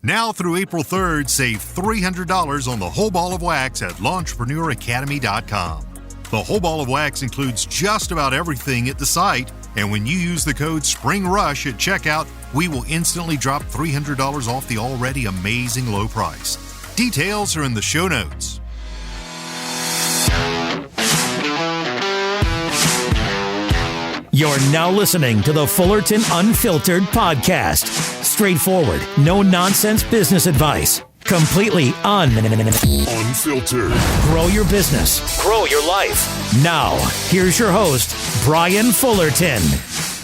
Now through April 3rd, save $300 on the whole ball of wax at LaunchpreneurAcademy.com. The whole ball of wax includes just about everything at the site, and when you use the code SPRINGRUSH at checkout, we will instantly drop $300 off the already amazing low price. Details are in the show notes. You're now listening to the Fullerton Unfiltered podcast. Straightforward, no-nonsense business advice. Completely unfiltered. Grow your business. Grow your life. Now, here's your host, Brian Fullerton.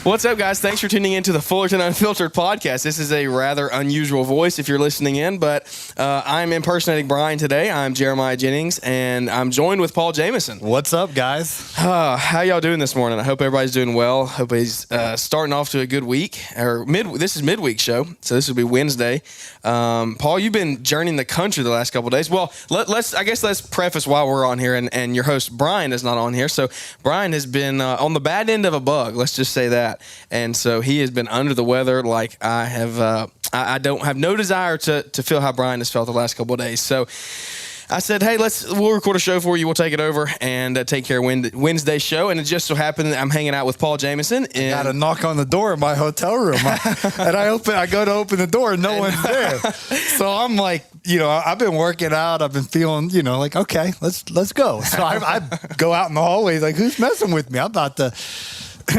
What's up, guys? Thanks for tuning in to the Fullerton Unfiltered podcast. This is a rather unusual voice if you're listening in, but I'm impersonating Brian today. I'm Jeremiah Jennings, and I'm joined with Paul Jamison. What's up, guys? How y'all doing this morning? I hope everybody's doing well. Hope he's starting off to a good week. This is midweek show, so this will be Wednesday. Paul, you've been journeying the country the last couple of days. Well, let's preface while we're on here, and your host Brian is not on here. So Brian has been on the bad end of a bug. Let's just say that. And so he has been under the weather like I have. I don't have no desire to feel how Brian has felt the last couple of days. So I said, hey, we'll record a show for you. We'll take it over and take care of Wednesday's show. And it just so happened that I'm hanging out with Paul Jamison. I got a knock on the door in my hotel room. And I go to open the door and no one's there. So I'm like, I've been working out. I've been feeling, like, okay, let's go. So I go out in the hallways like, who's messing with me? I'm about to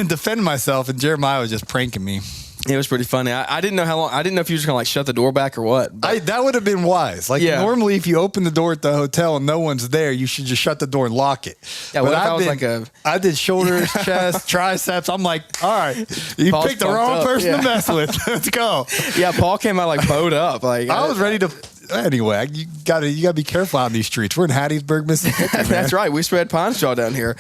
defend myself. And Jeremiah was just pranking me. It was pretty funny. I didn't know how long. I didn't know if you were just going to shut the door back or what. That would have been wise. Normally if you open the door at the hotel and no one's there, you should just shut the door and lock it. Yeah, what I did shoulders, chest, triceps. I'm like, all right, you Paul's picked the wrong person to mess with. Let's go. Yeah, Paul came out bowed up. I was ready to. Anyway, you gotta be careful on these streets. We're in Hattiesburg, Mississippi. That's right. We spread pine straw down here.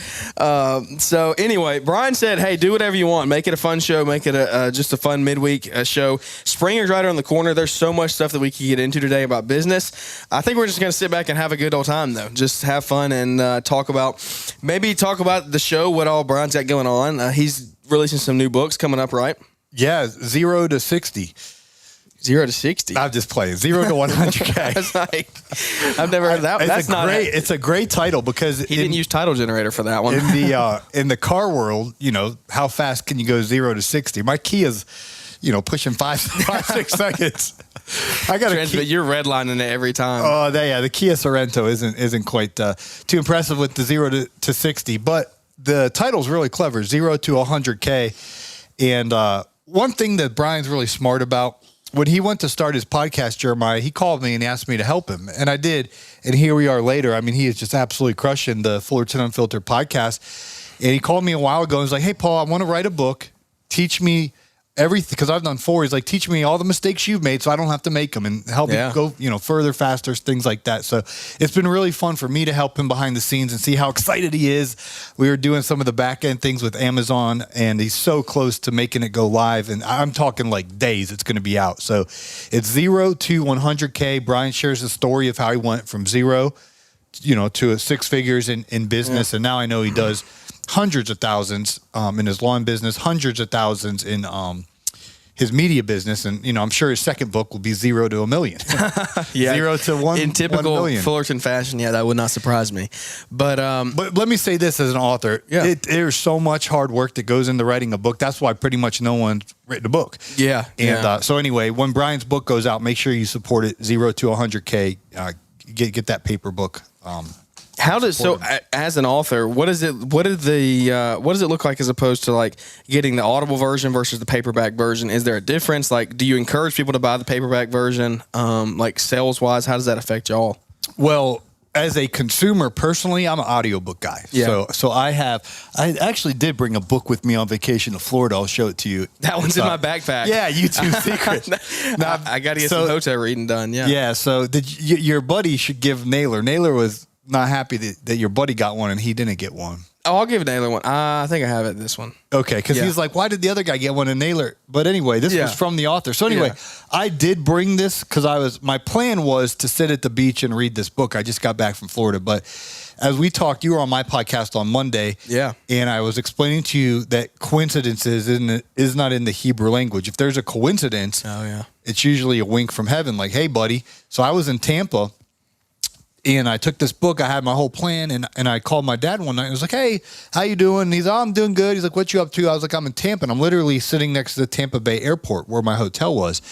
So anyway, Brian said, "Hey, do whatever you want. Make it a fun show. Make it just a fun midweek show. Spring is right around the corner. There's so much stuff that we can get into today about business. I think we're just gonna sit back and have a good old time, though. Just have fun and talk about the show. What all Brian's got going on. He's releasing some new books coming up, right? Yeah, 0 to 60. 0 to 60. I'm just playing. 0 to 100K. I've never heard that. It's a great title because he didn't use Title Generator for that one. In the car world, how fast can you go 0 to 60? My Kia's, pushing 5-6 seconds. I got but you're redlining it every time. Oh, the Kia Sorento isn't quite too impressive with the 0 to 60, but the title's really clever. 0 to 100K, and one thing that Brian's really smart about. When he went to start his podcast, Jeremiah, he called me and asked me to help him. And I did. And here we are later. I mean, he is just absolutely crushing the Fullerton Unfiltered podcast. And he called me a while ago and was like, hey, Paul, I want to write a book. Teach me everything. Because I've done 4. He's like, teach me all the mistakes you've made so I don't have to make them and help me go, further, faster, things like that. So it's been really fun for me to help him behind the scenes and see how excited he is. We were doing some of the back end things with Amazon and he's so close to making it go live. And I'm talking like days it's going to be out. So it's 0 to 100K. Brian shares the story of how he went from 0, to 6 figures in business. Yeah. And now I know he does hundreds of thousands in his lawn business, hundreds of thousands in his media business, and I'm sure his second book will be 0 to 1 million. Yeah, 0 to 1 in typical 1 million. Fullerton fashion. Yeah, that would not surprise me. But let me say this as an author: there's so much hard work that goes into writing a book. That's why pretty much no one's written a book. Yeah, and so anyway, when Brian's book goes out, make sure you support it. 0 to 100K. Get that paper book. As an author, what does it look like as opposed to getting the Audible version versus the paperback version? Is there a difference? Do you encourage people to buy the paperback version? Sales wise, how does that affect y'all? Well, as a consumer, personally, I'm an audiobook guy. Yeah. So I actually did bring a book with me on vacation to Florida. I'll show it to you. That one's in my backpack. Yeah, YouTube secret. I got to get some hotel reading done. Yeah. Yeah. So your buddy should give Naylor. Naylor was not happy that your buddy got one and he didn't get one. Oh, I'll give Naylor one. I think I have it. This one. Okay, because he's like, why did the other guy get one and Naylor? But anyway, this was from the author. So anyway, I did bring this because my plan was to sit at the beach and read this book. I just got back from Florida. But as we talked, you were on my podcast on Monday. Yeah. And I was explaining to you that coincidences is not in the Hebrew language. If there's a coincidence, it's usually a wink from heaven, like, hey, buddy. So I was in Tampa. And I took this book. I had my whole plan, and I called my dad one night. I was like, hey, how you doing? And he's like, oh, I'm doing good. He's like, what you up to? I was like, I'm in Tampa. And I'm literally sitting next to the Tampa Bay airport where my hotel was.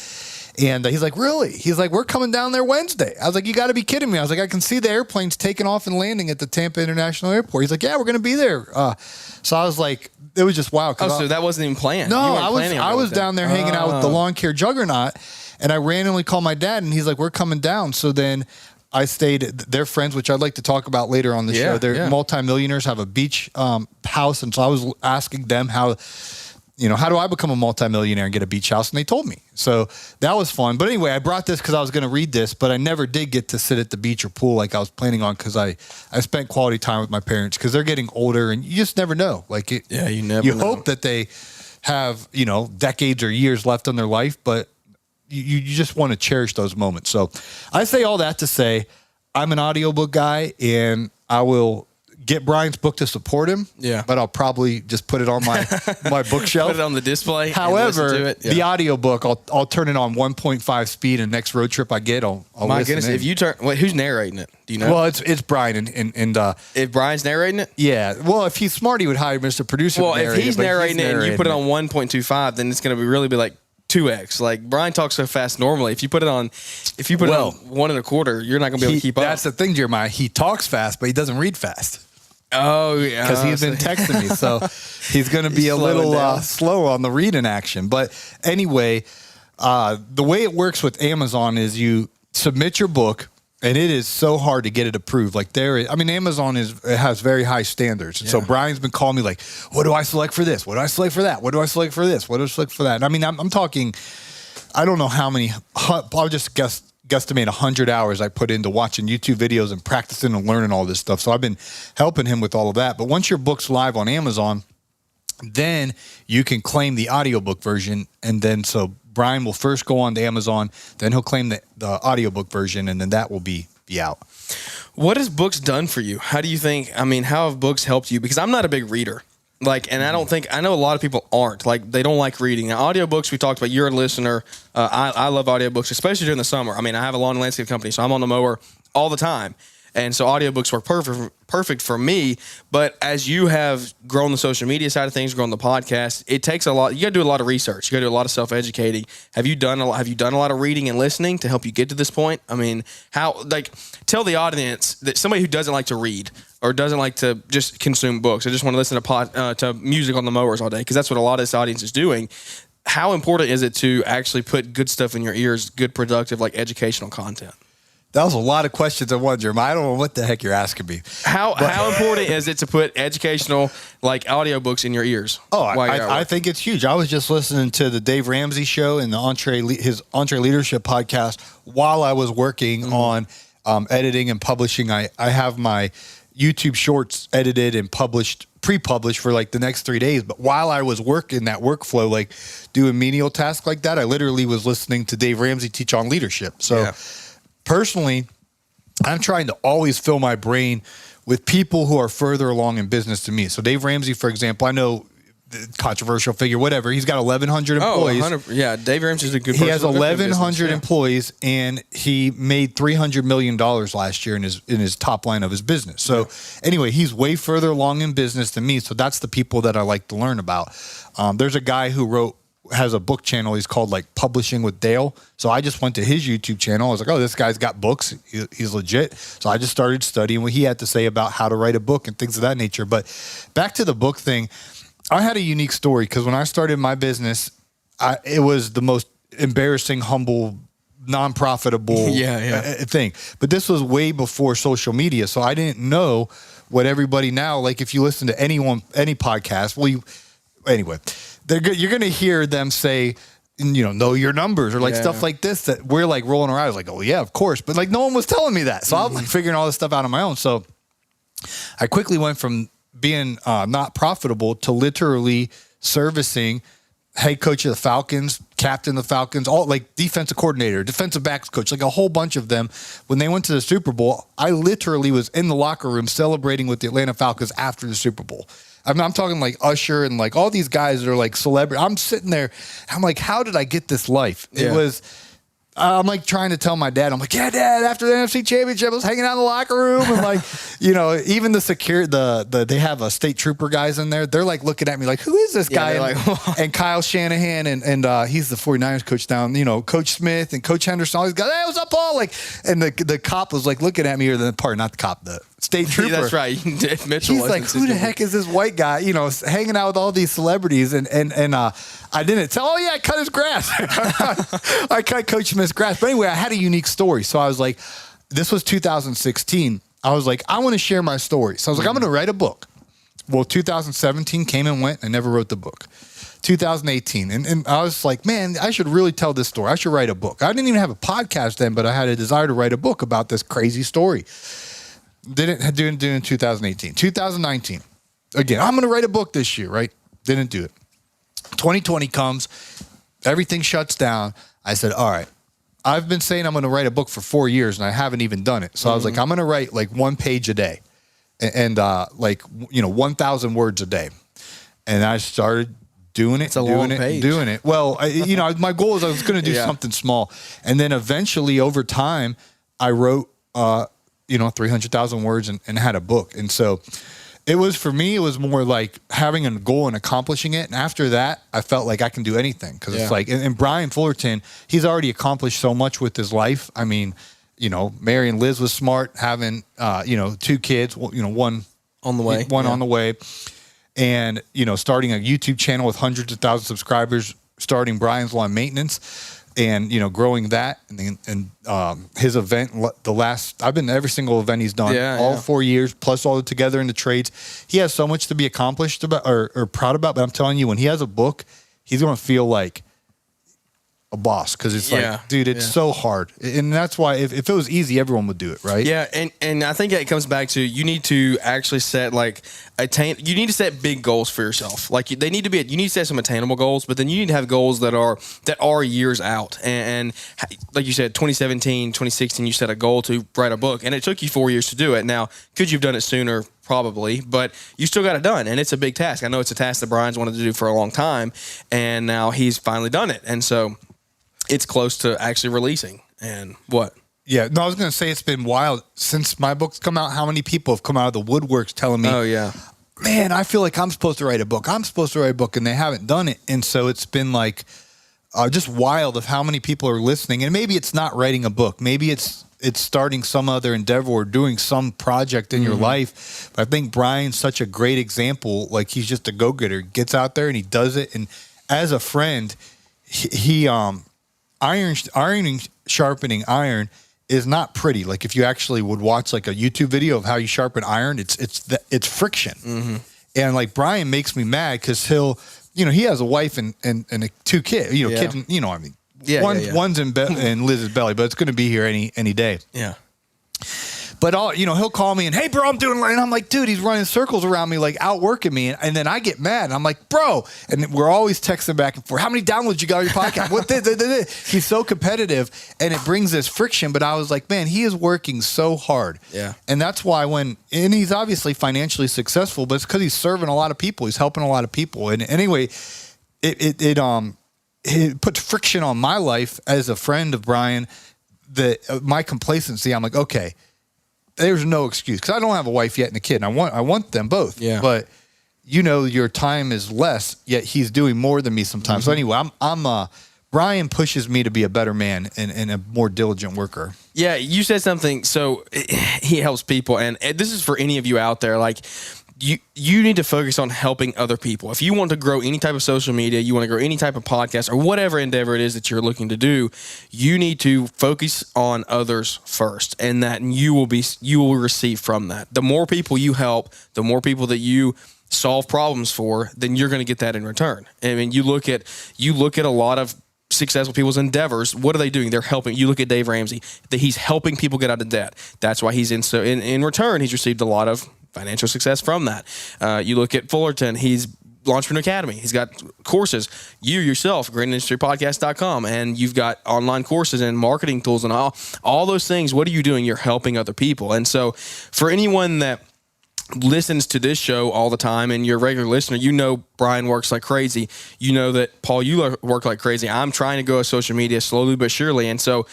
And he's like, really? He's like, we're coming down there Wednesday. I was like, you got to be kidding me. I was like, I can see the airplanes taking off and landing at the Tampa International Airport. He's like, yeah, we're going to be there. So I was like, it was just wow. So that wasn't even planned. No, I was down there hanging out with the lawn care juggernaut, and I randomly called my dad, and he's like, we're coming down. So then I stayed. They're friends, which I'd like to talk about later on the show. They're multimillionaires, have a beach house, and so I was asking them how do I become a multimillionaire and get a beach house? And they told me. So that was fun. But anyway, I brought this because I was going to read this, but I never did get to sit at the beach or pool like I was planning on because I spent quality time with my parents because they're getting older, and you just never know. Like you never. You hope that they have decades or years left on their life, but you just want to cherish those moments. So I say all that to say I'm an audiobook guy, and I will get Brian's book to support him. Yeah. But I'll probably just put it on my bookshelf. Put it on the display. However, the audiobook, I'll turn it on 1.5 speed, and next road trip I get, I'll my listen goodness, in. if you turn, who's narrating it? Do you know? Well, it's Brian and if Brian's narrating it? Yeah. Well, if he's smart, he would hire Mr. Producer. Well, to narrate if he's narrating it and you put it on 1.25, then it's going to really be like 2x. Like Brian talks so fast normally. If you put it on 1.25, you're not going to be able to keep up. That's the thing, Jeremiah. He talks fast, but he doesn't read fast. Oh, yeah. Because he's been texting me. So he's going to be a little slow on the reading action. But anyway, the way it works with Amazon is you submit your book, and it is so hard to get it approved. Like Amazon has very high standards. And so Brian's been calling me like, what do I select for this? What do I select for that? What do I select for this? What do I select for that? And I'm talking, I don't know how many, I'll just guesstimate 100 hours I put into watching YouTube videos and practicing and learning all this stuff. So I've been helping him with all of that. But once your book's live on Amazon, then you can claim the audiobook version. And then so Brian will first go on to Amazon, then he'll claim the audiobook version, and then that will be out. What has books done for you? How do you think, how have books helped you? Because I'm not a big reader. And I know a lot of people aren't. Like, they don't like reading. Now, audiobooks, we talked about, you're a listener. I love audiobooks, especially during the summer. I have a lawn and landscape company, so I'm on the mower all the time. And so audiobooks work perfect for me. But as you have grown the social media side of things, grown the podcast, it takes a lot. You got to do a lot of research. You got to do a lot of self-educating. Have you done a lot of reading and listening to help you get to this point? Tell the audience that somebody who doesn't like to read or doesn't like to just consume books, or just want to listen to music on the mowers all day, because that's what a lot of this audience is doing. How important is it to actually put good stuff in your ears, good, productive, educational content? That was a lot of questions in one, Jeremiah. I don't know what the heck you're asking me. How important is it to put educational audiobooks in your ears? Oh, I think it's huge. I was just listening to the Dave Ramsey show and his Entree Leadership podcast while I was working on editing and publishing. I have my YouTube shorts edited and pre-published for the next 3 days. But while I was working that workflow, doing menial tasks like that, I literally was listening to Dave Ramsey teach on leadership. So personally, I'm trying to always fill my brain with people who are further along in business to me. So Dave Ramsey, for example, I know, controversial figure, whatever. He's got 1,100 employees. Yeah, Dave Ramsey's a good person. He has 1,100 employees, and he made $300 million last year in his top line of his business. So anyway, he's way further along in business than me. So that's the people that I like to learn about. There's a guy who has a book channel. He's called Publishing with Dale. So I just went to his YouTube channel. I was like, oh, this guy's got books. He's legit. So I just started studying what he had to say about how to write a book and things of that nature. But back to the book thing, I had a unique story because when I started my business, it was the most embarrassing, humble, non-profitable thing. But this was way before social media. So I didn't know what everybody now, if you listen to any podcast, anyway, you're going to hear them say, know your numbers or stuff like this that we're rolling our eyes oh yeah, of course. But no one was telling me that. So I'm figuring all this stuff out on my own. So I quickly went from being not profitable to literally servicing head coach of the Falcons, captain of the Falcons, all like defensive coordinator, defensive backs coach, like a whole bunch of them. When they went to the Super Bowl, I literally was in the locker room celebrating with the Atlanta Falcons after the Super Bowl. I mean, I'm talking like Usher and like all these guys that are like celebrity. I'm sitting there, I'm like, how did I get this life? It was, I'm like trying to tell my dad, I'm like, yeah, Dad, after the NFC Championship, I was hanging out in the locker room. And like, you know, even they have a state trooper guys in there. They're like looking at me like, who is this guy? And Kyle Shanahan and he's the 49ers coach down, you know, Coach Smith and Coach Henderson. All these guys, hey, what's up, Paul? Like, and the cop was like looking at me, or the part, not the cop, the state trooper. That's right. Mitchell. He's like, who the heck is this white guy? You know, hanging out with all these celebrities, and I didn't tell. Oh yeah, I cut his grass. I cut Coach Smith's grass. But anyway, I had a unique story. So I was like, this was 2016. I was like, I want to share my story. So I was like, I'm going to write a book. Well, 2017 came and went. I never wrote the book. 2018. And I was like, man, I should really tell this story. I should write a book. I didn't even have a podcast then, but I had a desire to write a book about this crazy story. Didn't do it in 2018. 2019. Again, I'm going to write a book this year, right? Didn't do it. 2020 comes. Everything shuts down. I said, all right. I've been saying I'm going to write a book for 4 years, and I haven't even done it. So I was like, I'm going to write like 1 page a day and like, you know, 1,000 words a day. And I started doing it, doing it. Well, you know, my goal is I was going to do something small. And then eventually over time, I wrote, 300,000 words and had a book. And so it was, for me, it was more like having a goal and accomplishing it. And after that, I felt like I can do anything. Because it's like, and Brian Fullerton, he's already accomplished so much with his life. I mean, you know, Mary and Liz was smart, having, 2 kids, one on the way. On the way. And, you know, starting a YouTube channel with hundreds of thousands of subscribers, starting Brian's Lawn Maintenance. And, you know, growing that and his event, I've been to every single event he's done, all 4 years, plus all together in the trades. He has so much to be accomplished about or proud about. But I'm telling you, when he has a book, he's going to feel like a boss, because it's like, dude, it's so hard. And that's why if it was easy, everyone would do it, right? Yeah, and I think it comes back to, you need to actually set you need to set big goals for yourself. Like, you need to set some attainable goals, but then you need to have goals that are years out. And like you said, 2017, 2016, you set a goal to write a book, and it took you 4 years to do it. Now, could you have done it sooner? Probably, but you still got it done, and it's a big task. I know it's a task that Brian's wanted to do for a long time, and now he's finally done it. And so it's close to actually releasing. And what? Yeah, no, I was going to say, it's been wild since my book's come out. How many people have come out of the woodworks telling me, oh yeah, man, I feel like I'm supposed to write a book. And they haven't done it. And so it's been like just wild of how many people are listening. And maybe it's not writing a book. Maybe it's starting some other endeavor or doing some project in your life. But I think Brian's such a great example. Like, he's just a go-getter. He gets out there and he does it. And as a friend, he sharpening iron is not pretty. Like, if you actually would watch like a YouTube video of how you sharpen iron, it's friction. And like, Brian makes me mad because he has a wife and 2 kids, kids, I mean, one's in Liz's belly, but it's going to be here any day. Yeah. But he'll call me and, hey, bro, I'm doing, and I'm like, dude, he's running circles around me, like outworking me. And then I get mad. And I'm like, bro. And we're always texting back and forth. How many downloads you got on your podcast? What this? He's so competitive, and it brings this friction. But I was like, man, he is working so hard. Yeah. And that's why and he's obviously financially successful, but it's because he's serving a lot of people. He's helping a lot of people. And anyway, it put friction on my life as a friend of Brian. My complacency, I'm like, okay, there's no excuse, because I don't have a wife yet and a kid, and I want them both. Yeah. But your time is less, yet he's doing more than me sometimes. So anyway, Brian pushes me to be a better man and a more diligent worker. Yeah, you said something. So he helps people, and this is for any of you out there. Like, you need to focus on helping other people. If you want to grow any type of social media, you want to grow any type of podcast, or whatever endeavor it is that you're looking to do, you need to focus on others first, and that you will receive from that. The more people you help, the more people that you solve problems for, then you're going to get that in return. I mean, you look at a lot of successful people's endeavors. What are they doing? They're helping. You look at Dave Ramsey, that he's helping people get out of debt. That's why he's in return, he's received a lot of financial success from that. You look at Fullerton, he's Launchpreneur Academy. He's got courses. You yourself, greatindustrypodcast.com, and you've got online courses and marketing tools and all those things. What are you doing? You're helping other people. And so for anyone that listens to this show all the time and you're a regular listener, you know Brian works like crazy. You know that, Paul, you work like crazy. I'm trying to go to social media slowly but surely. And so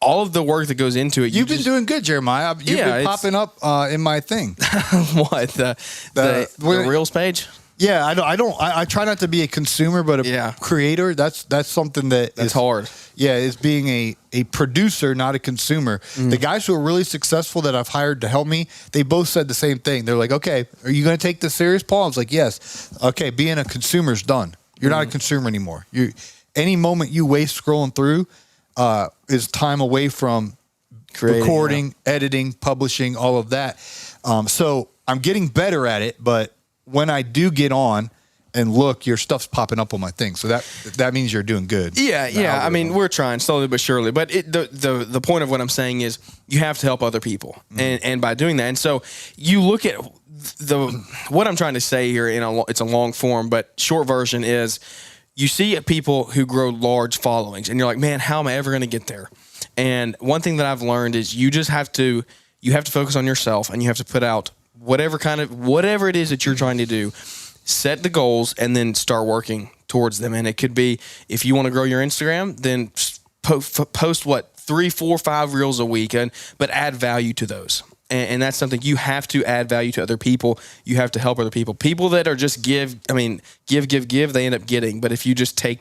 all of the work that goes into it. You've been doing good, Jeremiah. You've been popping up in my thing. What? The Reels page? Yeah, I try not to be a consumer, but a creator. That's something that's hard. Yeah, is being a producer, not a consumer. The guys who are really successful that I've hired to help me, they both said the same thing. They're like, okay, are you going to take this serious, Paul? I was like, yes. Okay, being a consumer's done. You're not a consumer anymore. Any moment you waste scrolling through is time away from recording, editing, publishing, all of that. So I'm getting better at it, but when I do get on and look, your stuff's popping up on my thing. So that means you're doing good. Yeah. I mean, we're trying slowly but surely. But the point of what I'm saying is you have to help other people. And by doing that. And so you look at what I'm trying to say here, it's a long form, but short version is you see people who grow large followings and you're like, man, how am I ever going to get there? And one thing that I've learned is you have to focus on yourself and you have to put out whatever it is that you're trying to do, set the goals and then start working towards them. And it could be, if you want to grow your Instagram, then post 3, 4, 5 reels a week, but add value to those. And that's something you have to add value to other people. You have to help other people. People that are just give, they end up getting. But if you just take,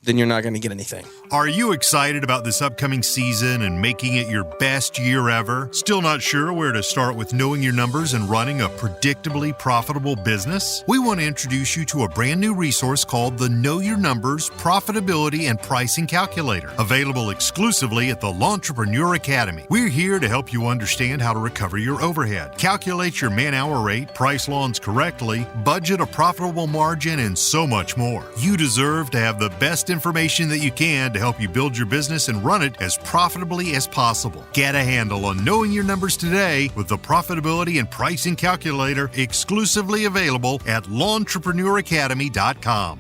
then you're not going to get anything. Are you excited about this upcoming season and making it your best year ever? Still not sure where to start with knowing your numbers and running a predictably profitable business? We want to introduce you to a brand new resource called the Know Your Numbers Profitability and Pricing Calculator, available exclusively at the Launchpreneur Academy. We're here to help you understand how to recover your overhead, calculate your man-hour rate, price lawns correctly, budget a profitable margin, and so much more. You deserve to have the best information that you can to help you build your business and run it as profitably as possible. Get a handle on knowing your numbers today with the Profitability and Pricing Calculator, exclusively available at LawEntrepreneurAcademy.com.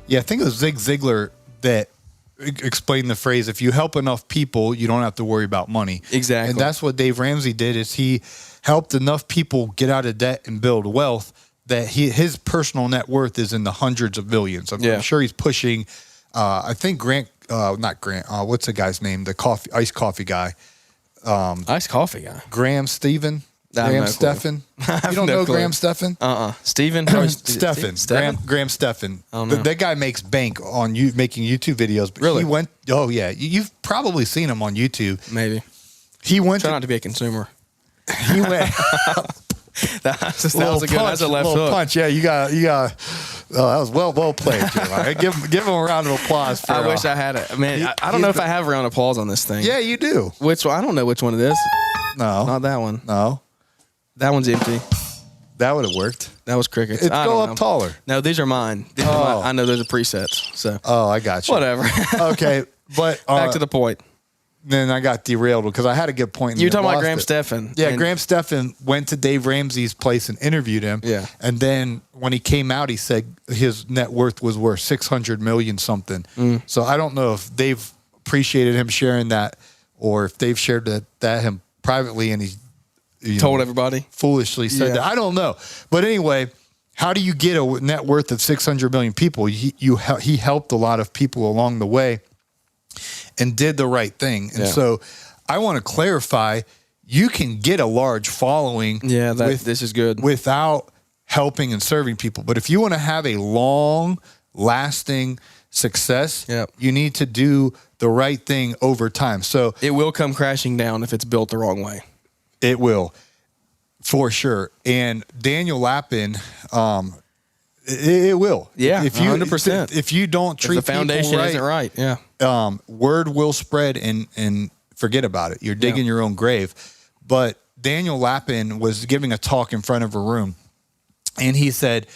Yeah, I think it was Zig Ziglar that explained the phrase, if you help enough people, you don't have to worry about money. Exactly. And that's what Dave Ramsey did, is he helped enough people get out of debt and build wealth that his personal net worth is in the hundreds of millions. I'm sure he's pushing, I think not Grant, what's the guy's name? The iced coffee guy. Iced coffee guy. Graham Stephan. Graham Stephan. You don't know Graham Stephan? Stephen? Stephan. Graham Stephan. That guy makes bank on making YouTube videos. But really? He went, you've probably seen him on YouTube. Maybe. He went Try not to be a consumer. He went... That was a good. That's a left hook. Punch. Yeah, you got. That was well played, Jeremiah. Give him a round of applause. I wish I had it. Man, I don't know if I have a round of applause on this thing. Yeah, you do. Which one? I don't know which one it is. No, not that one. No, that one's empty. That would have worked. That was crickets. Go up taller. No, these are mine. I know those are presets. So. Oh, I got you. Whatever. Okay, but back to the point. Then I got derailed because I had a good point. You were talking about Graham Stephan. Yeah, Graham Stephan went to Dave Ramsey's place and interviewed him. Yeah. And then when he came out, he said his net worth was worth $600 million something. So I don't know if they've appreciated him sharing that or if they've shared that him privately and he told everybody. Foolishly said that. I don't know. But anyway, how do you get a net worth of 600 million people? He helped a lot of people along the way and did the right thing. And so I want to clarify, you can get a large following this is good without helping and serving people. But if you want to have a long lasting success, you need to do the right thing over time. So it will come crashing down if it's built the wrong way. It will, for sure. And Daniel Lappin, it will. Yeah, 100%. If you don't treat the foundation people isn't right, word will spread and forget about it. You're digging your own grave. But Daniel Lappin was giving a talk in front of a room, and he said,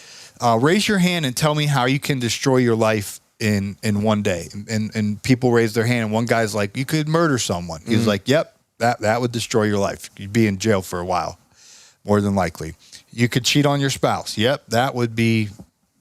raise your hand and tell me how you can destroy your life in one day. And people raised their hand, and one guy's like, you could murder someone. He's like, yep, that would destroy your life. You'd be in jail for a while. more than likely. You could cheat on your spouse. Yep, that would be,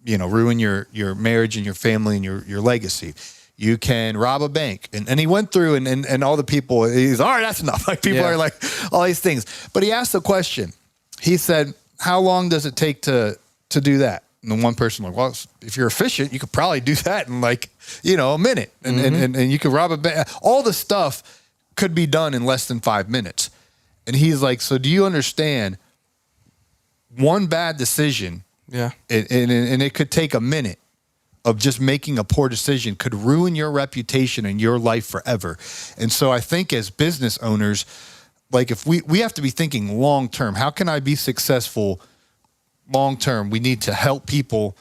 ruin your marriage and your family and your legacy. You can rob a bank. And he went through and all the people, he's, all right, that's enough. Like people are like, all these things. But he asked the question. He said, how long does it take to do that? And the one person like, well, if you're efficient, you could probably do that in like, a minute. And you could rob a bank. All the stuff could be done in less than 5 minutes. And he's like, so do you understand one bad decision? Yeah. And it could take a minute of just making a poor decision could ruin your reputation and your life forever. And so I think as business owners, like if we have to be thinking long term, how can I be successful long term? We need to help people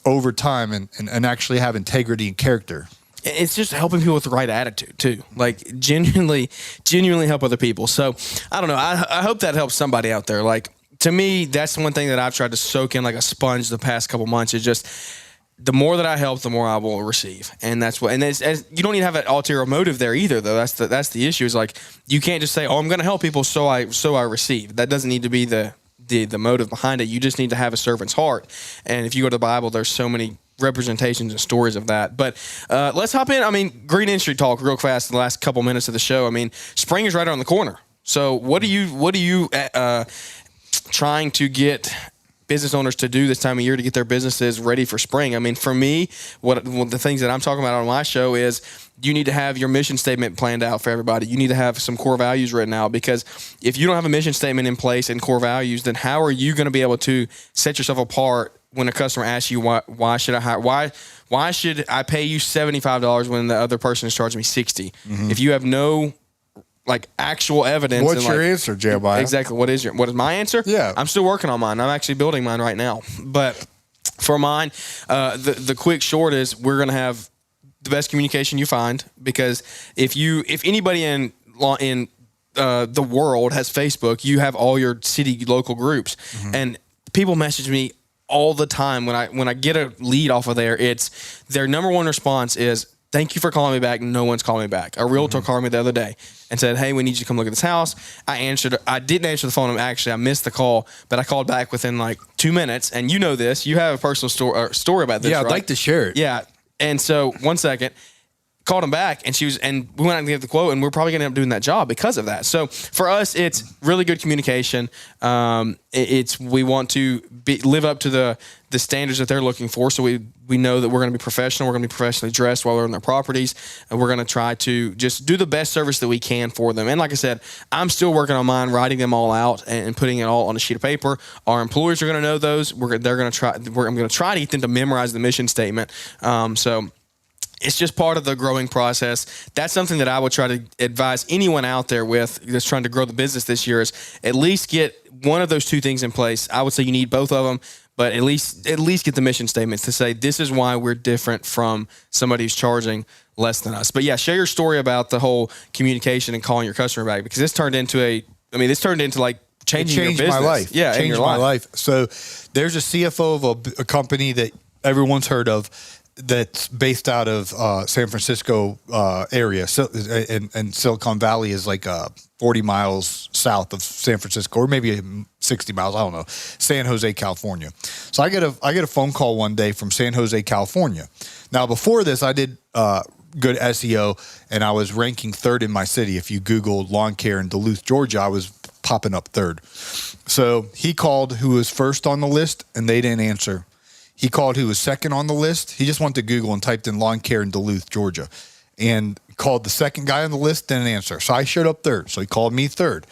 over time and actually have integrity and character. It's just helping people with the right attitude too. Like genuinely help other people. So I don't know. I hope that helps somebody out there. Like to me, that's one thing that I've tried to soak in like a sponge the past couple months is just the more that I help, the more I will receive. And that's what, and you don't even have an ulterior motive there either though. That's the issue is like, you can't just say, oh, I'm going to help people. So I receive. That doesn't need to be the motive behind it. You just need to have a servant's heart. And if you go to the Bible, there's so many representations and stories of that. But let's hop in. I mean, green industry talk real fast in the last couple minutes of the show. I mean, spring is right around the corner. So what are you trying to get business owners to do this time of year to get their businesses ready for spring? I mean, for me, what the things that I'm talking about on my show is you need to have your mission statement planned out for everybody. You need to have some core values written out, because if you don't have a mission statement in place and core values, then how are you going to be able to set yourself apart when a customer asks you why should I hire? Why should I pay you $75 when the other person is charging me $60? Mm-hmm. If you have no actual evidence. What's your answer, Jeremiah? Exactly. What is my answer? Yeah. I'm still working on mine. I'm actually building mine right now. But for mine, the quick short is we're going to have the best communication you find, because if anybody in the world has Facebook, you have all your city local groups, mm-hmm. and people message me all the time when I get a lead off of there. It's their number one response is, thank you for calling me back. No one's calling me back. A realtor called me the other day and said, hey, we need you to come look at this house. I didn't answer the phone. Actually, I missed the call, but I called back within 2 minutes. And you know this. You have a personal story about this, yeah, I'd right? like to share it. Yeah. And so 1 second, called him back, and we went out and gave the quote, and we're probably going to end up doing that job because of that. So for us, it's really good communication. We want to live up to the standards that they're looking for. So we know that we're going to be professional. We're going to be professionally dressed while we're on their properties, and we're going to try to just do the best service that we can for them. And like I said, I'm still working on mine, writing them all out and putting it all on a sheet of paper. Our employees are going to know those. I'm going to try to get them to memorize the mission statement. So it's just part of the growing process. That's something that I would try to advise anyone out there with that's trying to grow the business this year, is at least get one of those two things in place. I would say you need both of them, but at least get the mission statements to say, this is why we're different from somebody who's charging less than us. But yeah, share your story about the whole communication and calling your customer back, because this turned into changing your business. My life. Yeah, changed my life. So there's a CFO of a company that everyone's heard of, that's based out of San Francisco area. So, and Silicon Valley is 40 miles south of San Francisco, or maybe 60 miles. I don't know. San Jose, California. So I get a phone call one day from San Jose, California. Now, before this, I did good SEO, and I was ranking third in my city. If you Google lawn care in Duluth, Georgia, I was popping up third. So he called who was first on the list, and they didn't answer. He called who was second on the list. He just went to Google and typed in lawn care in Duluth, Georgia, and called the second guy on the list, didn't answer. So I showed up third. So he called me third.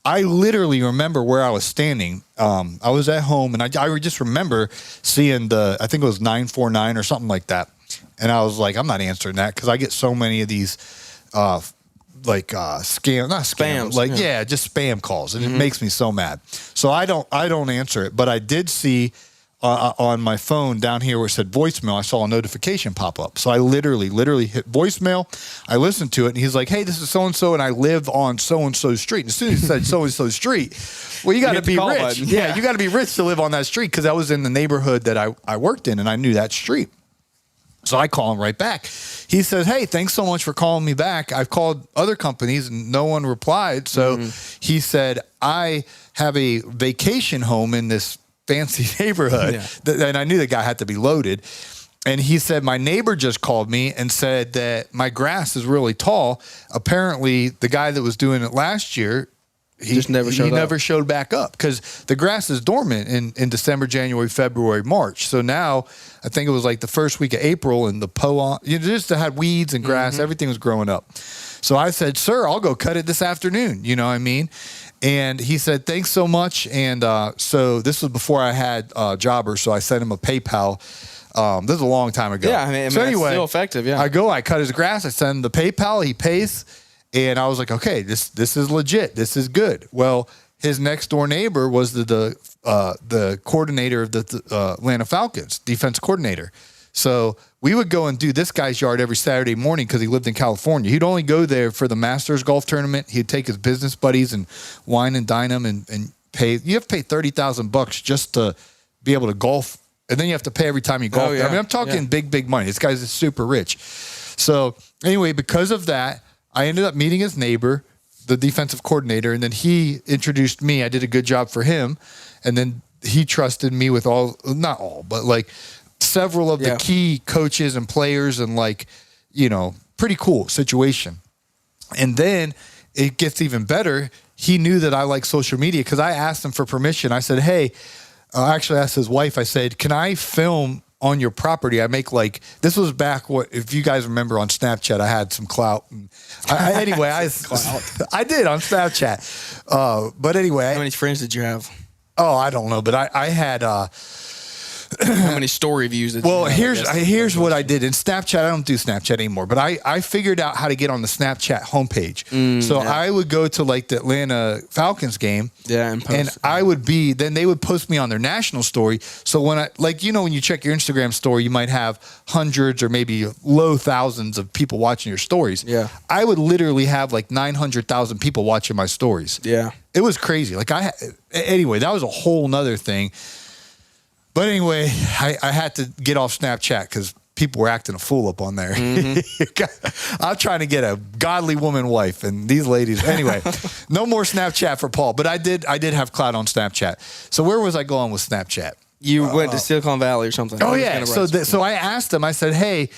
I literally remember where I was standing. I was at home, and I just remember seeing I think it was 949 or something like that. And I was like, I'm not answering that, because I get so many of these just spam calls, and it makes me so mad. So I don't answer it, but I did see on my phone down here where it said voicemail, I saw a notification pop up. So I literally hit voicemail. I listened to it, and he's like, hey, this is so-and-so, and I live on so-and-so street. And as soon as he said so-and-so street, well, you got to be rich. Button. Yeah, you got to be rich to live on that street, because I was in the neighborhood that I worked in, and I knew that street. So I call him right back. He says, hey, thanks so much for calling me back. I've called other companies and no one replied. So he said, I have a vacation home in this fancy neighborhood. And I knew the guy had to be loaded. And he said, my neighbor just called me and said that my grass is really tall. Apparently, the guy that was doing it last year, he never showed back up because the grass is dormant in December, January, February, March. So now I think it was like the first week of April and the just had weeds and grass. Everything was growing up. So I said, sir, I'll go cut it this afternoon. You know what I mean? And he said, thanks so much. And so this was before I had Jobber. So I sent him a PayPal. This is a long time ago. Yeah, I mean, so anyway, it's still effective. Yeah, I cut his grass. I send him the PayPal. He pays. And I was like, okay, this is legit. This is good. Well, his next door neighbor was the coordinator of the Atlanta Falcons, defense coordinator. So we would go and do this guy's yard every Saturday morning because he lived in California. He'd only go there for the Masters golf tournament. He'd take his business buddies and wine and dine them and pay. You have to pay $30,000 just to be able to golf, and then you have to pay every time you golf. I mean, I'm talking big money. This guy's super rich. So anyway, because of that, I ended up meeting his neighbor, the defensive coordinator, and then he introduced me. I did a good job for him, and then he trusted me with not all, but like several of the key coaches and players, and like, you know, pretty cool situation. And then it gets even better. He knew that I like social media because I asked him for permission. I said, hey, I actually asked his wife, I said, can I film on your property? I make this was back if you guys remember on Snapchat, I had some clout. I did on Snapchat. But anyway. How many friends did you have? Oh, I don't know. But I had, how many story views did you have? Here's what I did in Snapchat. I don't do Snapchat anymore, but I figured out how to get on the Snapchat homepage. I would go to like the Atlanta Falcons game, and I would then they would post me on their national story. So when when you check your Instagram story, you might have hundreds or maybe low thousands of people watching your stories. Yeah, I would literally have like 900,000 people watching my stories. Yeah, it was crazy. Anyway, that was a whole nother thing. But anyway, I had to get off Snapchat because people were acting a fool up on there. I'm trying to get a godly woman wife, and these ladies. Anyway, no more Snapchat for Paul. But I did have clout on Snapchat. So where was I going with Snapchat? You went to Silicon Valley or something. Oh yeah. So I asked him. I said, hey,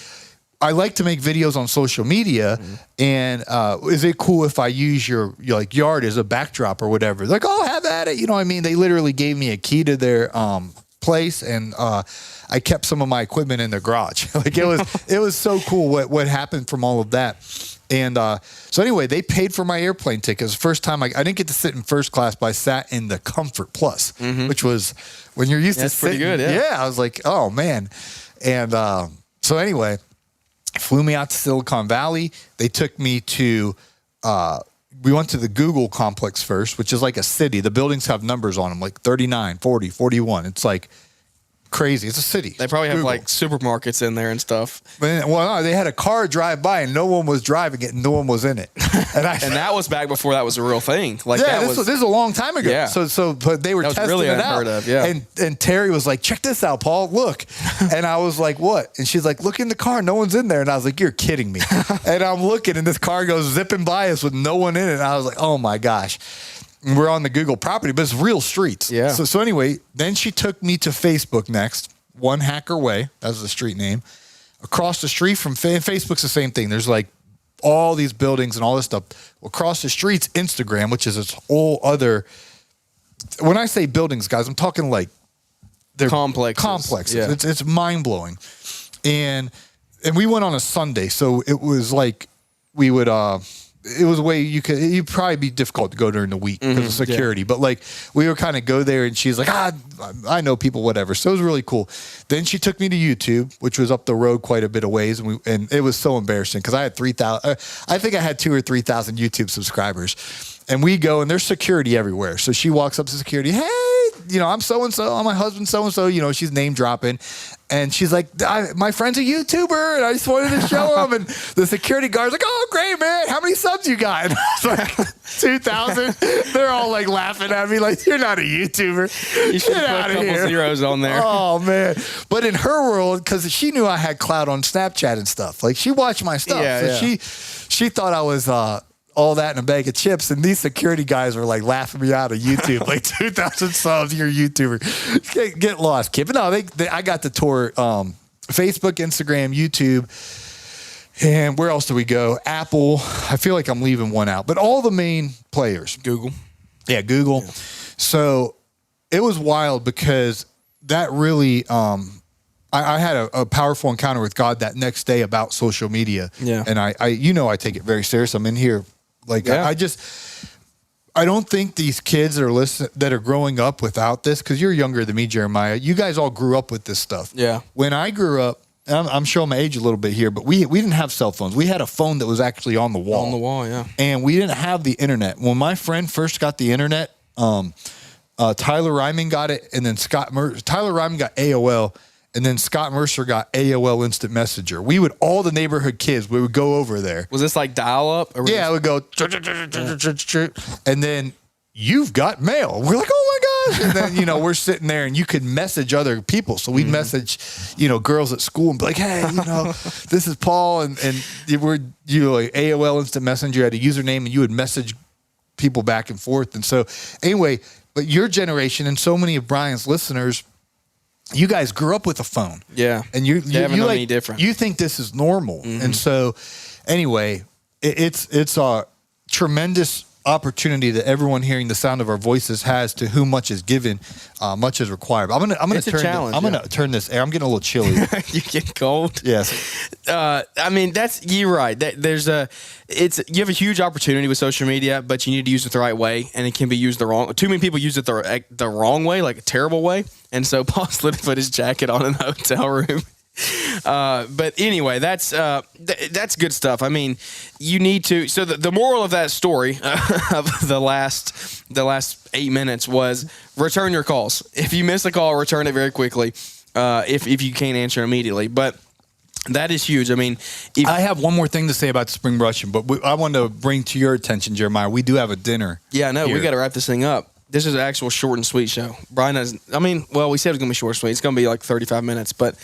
I like to make videos on social media, and is it cool if I use your yard as a backdrop or whatever? They're like, oh, have at it. You know what I mean? They literally gave me a key to their place, and I kept some of my equipment in their garage. It was so cool what happened from all of that. And so anyway, they paid for my airplane tickets. First time I didn't get to sit in first class, but I sat in the Comfort Plus, which was when you're used to sitting. Pretty good, yeah. I was like, oh man. And so anyway, flew me out to Silicon Valley. They took me to we went to the Google complex first, which is like a city. The buildings have numbers on them, like 39, 40, 41. It's like crazy. It's a city. They probably have Google. like supermarkets in there and stuff. Well, no, they had a car drive by and no one was driving it and no one was in it. And that was back before that was a real thing. This is a long time ago. Yeah. But they were testing really it unheard out. Of, yeah. And Terry was like, check this out, Paul, look. And I was like, what? And she's like, look in the car, no one's in there. And I was like, you're kidding me. And I'm looking and this car goes zipping by us with no one in it. And I was like, oh my gosh. And we're on the Google property, but it's real streets. Yeah. So anyway, then she took me to Facebook next. One Hacker Way, that was the street name. Across the street from Facebook's the same thing. There's like all these buildings and all this stuff. Across the street's Instagram, which is its whole other. When I say buildings, guys, I'm talking like they're complexes. Yeah. It's mind blowing. And we went on a Sunday, so it was like we would. It was a way you'd probably be difficult to go during the week because of security. Yeah. But like we would kind of go there and she's like, I know people, whatever. So it was really cool. Then she took me to YouTube, which was up the road quite a bit of ways. And it was so embarrassing because I had 3,000, I think I had 2,000 or 3,000 YouTube subscribers. And we go and there's security everywhere. So she walks up to security. Hey, I'm so-and-so. I'm my husband, so-and-so. She's name dropping. And she's like, my friend's a YouTuber, and I just wanted to show him. And the security guard's like, oh, great, man. How many subs you got? And I was like, 2,000. They're all like laughing at me like, you're not a YouTuber. You should have put a couple zeros on there. Oh, man. But in her world, because she knew I had clout on Snapchat and stuff. Like, she watched my stuff. Yeah, so she thought I was all that in a bag of chips. And these security guys were like laughing me out of YouTube. Like 2,000 subs, you're a YouTuber. Get lost, kid. But no, I got to tour Facebook, Instagram, YouTube. And where else do we go? Apple. I feel like I'm leaving one out. But all the main players. Google. Yeah, Google. Yeah. So it was wild because that really I had a powerful encounter with God that next day about social media. Yeah. And I I take it very serious. I'm in here. Like, yeah. I don't think these kids that are growing up without this, because you're younger than me, Jeremiah. You guys all grew up with this stuff. Yeah. When I grew up, and I'm showing my age a little bit here, but we didn't have cell phones. We had a phone that was actually on the wall. On the wall, yeah. And we didn't have the internet. When my friend first got the internet, Tyler Ryman got it, and then Tyler Ryman got AOL, and then Scott Mercer got AOL Instant Messenger. All the neighborhood kids, we would go over there. Was this like dial-up? Yeah, it would go, and then you've got mail. We're like, oh my gosh. And then, we're sitting there and you could message other people. So we'd message, girls at school and be like, hey, this is Paul. And like AOL Instant Messenger, you had a username and you would message people back and forth. And so anyway, but your generation and so many of Brian's listeners, you guys grew up with a phone. Yeah. And you haven't known any different. You think this is normal. And so anyway, it's a tremendous opportunity that everyone hearing the sound of our voices has. To whom much is given, much is required. I'm gonna turn this air. I'm getting a little chilly. You get cold. Yes. You're right. You have a huge opportunity with social media, but you need to use it the right way, and it can be used the wrong. Too many people use it the wrong way, like a terrible way. And so Paul's literally put his jacket on in the hotel room. But anyway, that's good stuff. I mean, you need to. So the moral of that story of the last 8 minutes was return your calls. If you miss a call, return it very quickly. If you can't answer immediately, but that is huge. I mean, I have one more thing to say about spring rushing, but I want to bring to your attention, Jeremiah. We do have a dinner. Yeah, no, here. We got to wrap this thing up. This is an actual short and sweet show. Brian we said it was going to be short and sweet. It's going to be like 35 minutes, but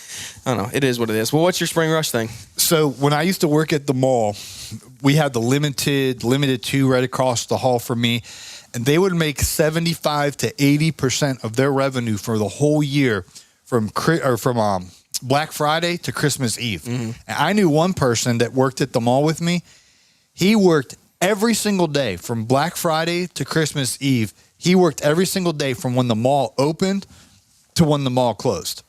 I don't know. It is what it is. Well, what's your spring rush thing? So when I used to work at the mall, we had the limited 2 right across the hall from me, and they would make 75 to 80% of their revenue for the whole year from Black Friday to Christmas Eve. Mm-hmm. And I knew one person that worked at the mall with me. He worked every single day from Black Friday to Christmas Eve. He worked every single day from when the mall opened to when the mall closed.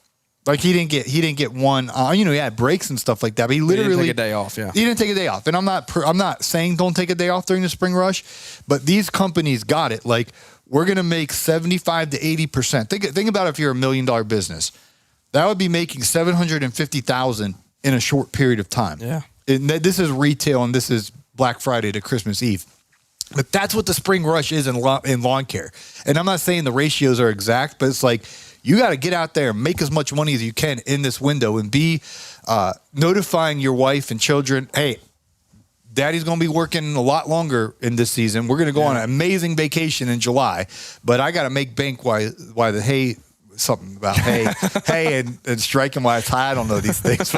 Like he didn't get one. He had breaks and stuff like that. But he literally didn't take a day off. Yeah, he didn't take a day off. And I'm not saying don't take a day off during the spring rush, but these companies got it. Like we're gonna make 75 to 80%. Think about if you're $1 million business, that would be making $750,000 in a short period of time. Yeah, and this is retail, and this is Black Friday to Christmas Eve. But that's what the spring rush is in lawn care. And I'm not saying the ratios are exact, but it's like you got to get out there and make as much money as you can in this window and be notifying your wife and children, hey, Daddy's going to be working a lot longer in this season. We're going to go on an amazing vacation in July, but I got to make bank while the hay – something about hay and striking while it's high. I don't know these things.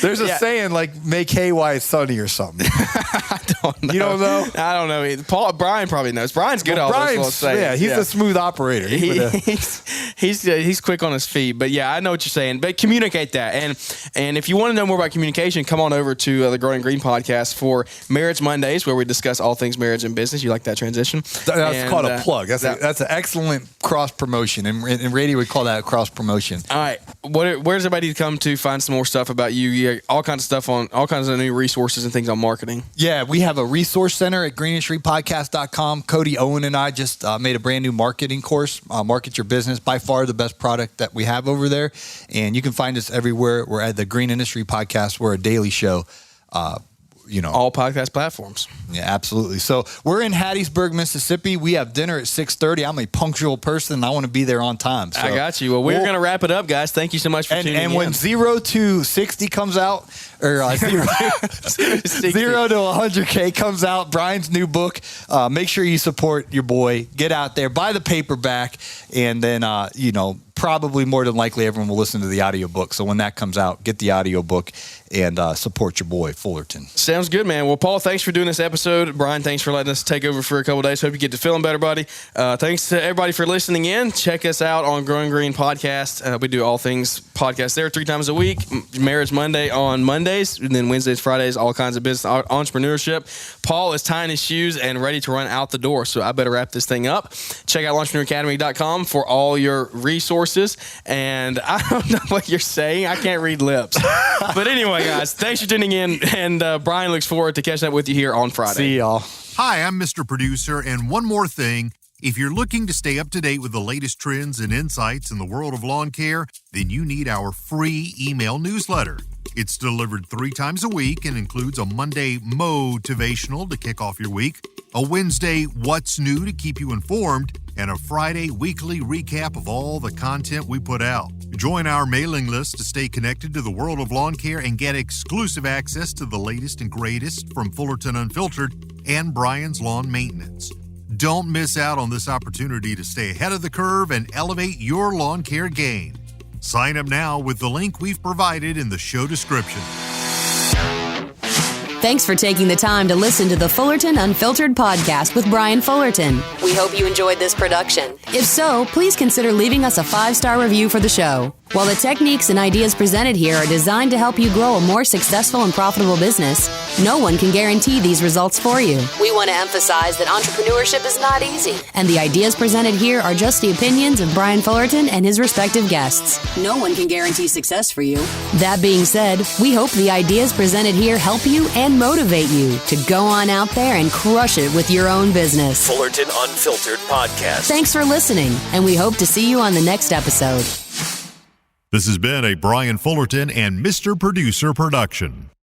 There's a saying like make hay while it's sunny or something. I don't know. You don't know? I don't know either. Brian probably knows. Brian's good at all those little sayings. Yeah, he's a smooth operator. He's quick on his feet. But yeah, I know what you're saying. But communicate that. And if you want to know more about communication, come on over to the Growing Green podcast for Marriage Mondays, where we discuss all things marriage and business. You like that transition? That's called a plug. That's an excellent cross promotion, and radio we call that a cross promotion. All right, where does everybody come to find some more stuff about you? Yeah, all kinds of stuff on all kinds of new resources and things on marketing. Yeah, we have a resource center at greenindustrypodcast.com. Cody Owen and I just made a brand new marketing course, Market Your Business. By far the best product that we have over there, and you can find us everywhere. We're at the Green Industry Podcast. We're a daily show. All podcast platforms. Yeah, absolutely. So we're in Hattiesburg, Mississippi. We have dinner at 6:30. I'm a punctual person. I want to be there on time. So I got you. Well, we're going to wrap it up, guys. Thank you so much for tuning in. And when 0 to 60 comes out, or 0 to 100K comes out, Brian's new book, make sure you support your boy. Get out there, buy the paperback, and then, probably more than likely everyone will listen to the audiobook. So when that comes out, get the audiobook and support your boy Fullerton. Sounds good, man. Well, Paul, thanks for doing this episode. Brian, thanks for letting us take over for a couple of days. Hope you get to feeling better, buddy. Thanks to everybody for listening in. Check us out on Growing Green Podcast. We do all things podcast there 3 times a week. Marriage Monday on Mondays, and then Wednesdays, Fridays, all kinds of business entrepreneurship. Paul is tying his shoes and ready to run out the door, so I better wrap this thing up. Check out LaunchpreneurAcademy.com for all your resources. And I don't know what you're saying. I can't read lips. But anyway, guys, thanks for tuning in. And Brian looks forward to catching up with you here on Friday. See y'all. Hi, I'm Mr. Producer, and one more thing. If you're looking to stay up to date with the latest trends and insights in the world of lawn care, then you need our free email newsletter. It's delivered 3 times a week and includes a Monday motivational to kick off your week, a Wednesday what's new to keep you informed, and a Friday weekly recap of all the content we put out. Join our mailing list to stay connected to the world of lawn care and get exclusive access to the latest and greatest from Fullerton Unfiltered and Brian's Lawn Maintenance. Don't miss out on this opportunity to stay ahead of the curve and elevate your lawn care game. Sign up now with the link we've provided in the show description. Thanks for taking the time to listen to the Fullerton Unfiltered podcast with Brian Fullerton. We hope you enjoyed this production. If so, please consider leaving us a 5-star review for the show. While the techniques and ideas presented here are designed to help you grow a more successful and profitable business, no one can guarantee these results for you. We want to emphasize that entrepreneurship is not easy, and the ideas presented here are just the opinions of Brian Fullerton and his respective guests. No one can guarantee success for you. That being said, we hope the ideas presented here help you and motivate you to go on out there and crush it with your own business. Fullerton Unfiltered Podcast. Thanks for listening, and we hope to see you on the next episode. This has been a Brian Fullerton and Mr. Producer production.